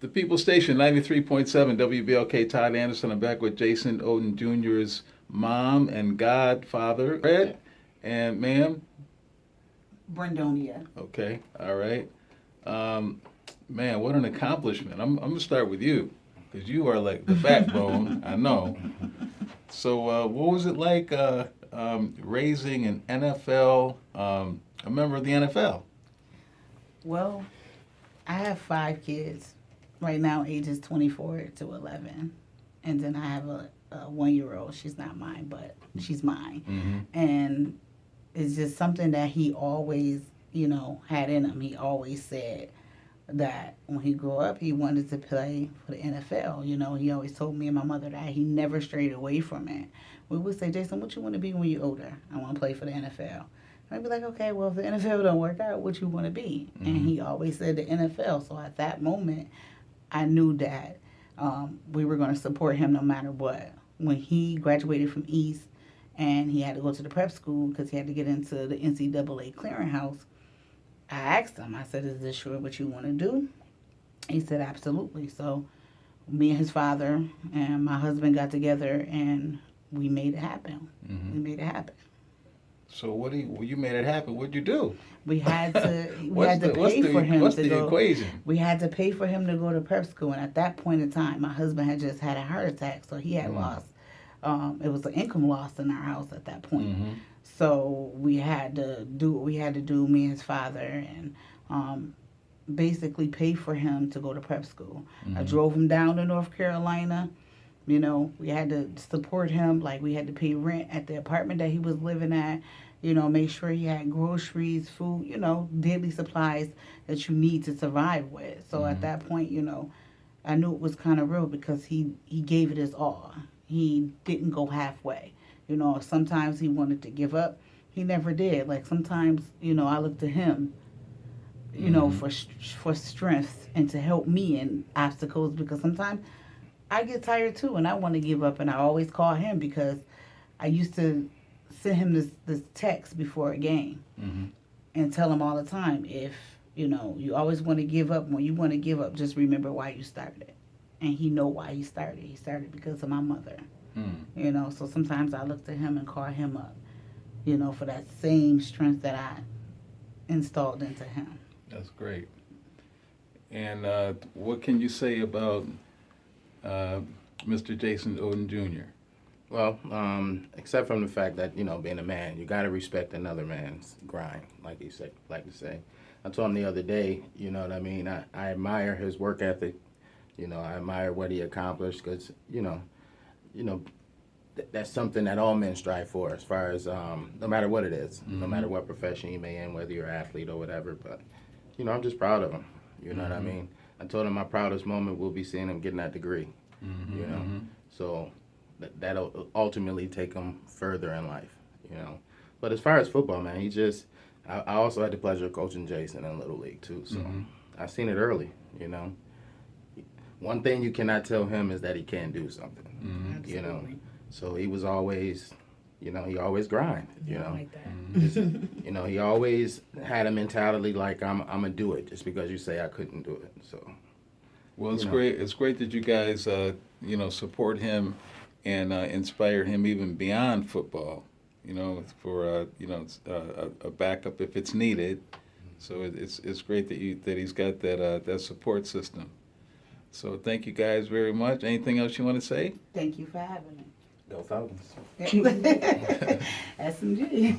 The People Station, 93.7 WBLK. Todd Anderson. I'm back with Jasen Oden Jr.'s mom and godfather, Fred. And ma'am? Brendonia. Okay, all right. Man, what an accomplishment. I'm going to start with you because you are like the backbone, I know. So what was it like raising an NFL, a member of the NFL? Well, I have 5 kids. Right now, ages 24 to 11. And then I have a 1-year-old. She's not mine, but she's mine. Mm-hmm. And it's just something that he always, had in him. He always said that when he grew up, he wanted to play for the NFL. He always told me and my mother that he never strayed away from it. We would say, Jason, what you want to be when you're older? I want to play for the NFL. I'd be like, okay, well, if the NFL don't work out, what you want to be? Mm-hmm. And he always said the NFL. So at that moment, I knew that we were going to support him no matter what. When he graduated from East and he had to go to the prep school because he had to get into the NCAA clearinghouse, I asked him, I said, is this sure what you want to do? He said, absolutely. So me and his father and my husband got together and we made it happen. Mm-hmm. We made it happen. So you made it happen. What'd you do? We had to pay for him to go. What's the equation? We had to pay for him to go to prep school, and at that point in time, my husband had just had a heart attack, so he had lost. It was an income loss in our house at that point. Mm-hmm. So we had to do what we had to do, me and his father, and basically pay for him to go to prep school. Mm-hmm. I drove him down to North Carolina. We had to support him. Like, we had to pay rent at the apartment that he was living at. Make sure he had groceries, food, daily supplies that you need to survive with. So at that point, I knew it was kind of real because he gave it his all. He didn't go halfway. Sometimes he wanted to give up. He never did. Like, sometimes, I look to him, for strength and to help me in obstacles, because sometimes I get tired too and I want to give up, and I always call him because I used to send him this text before a game and tell him all the time, if, you always want to give up, when you want to give up, just remember why you started. And he know why he started. He started because of my mother. So sometimes I look to him and call him up, for that same strength that I installed into him. That's great. And what can you say about Mr. Jasen Oden Jr.? Well, except from the fact that, being a man, you got to respect another man's grind, like to say. I told him the other day, you know what I mean? I admire his work ethic. I admire what he accomplished because, that's something that all men strive for, as far as no matter what it is, no matter what profession you may in, whether you're an athlete or whatever. But, I'm just proud of him. You know what I mean? I told him my proudest moment will be seeing him getting that degree, So that'll ultimately take him further in life, But as far as football, man, I also had the pleasure of coaching Jasen in Little League, too. So I seen it early, One thing you cannot tell him is that he can't do something, So he was always, he always grind, Like that. He always had a mentality like, I'm going to do it just because you say I couldn't do it, so. Well, it's great. It's great that you guys, support him and inspire him even beyond football, for a backup if it's needed. So it's great that he's got that support system. So thank you guys very much. Anything else you want to say? Thank you for having me. Go Falcons. SMG.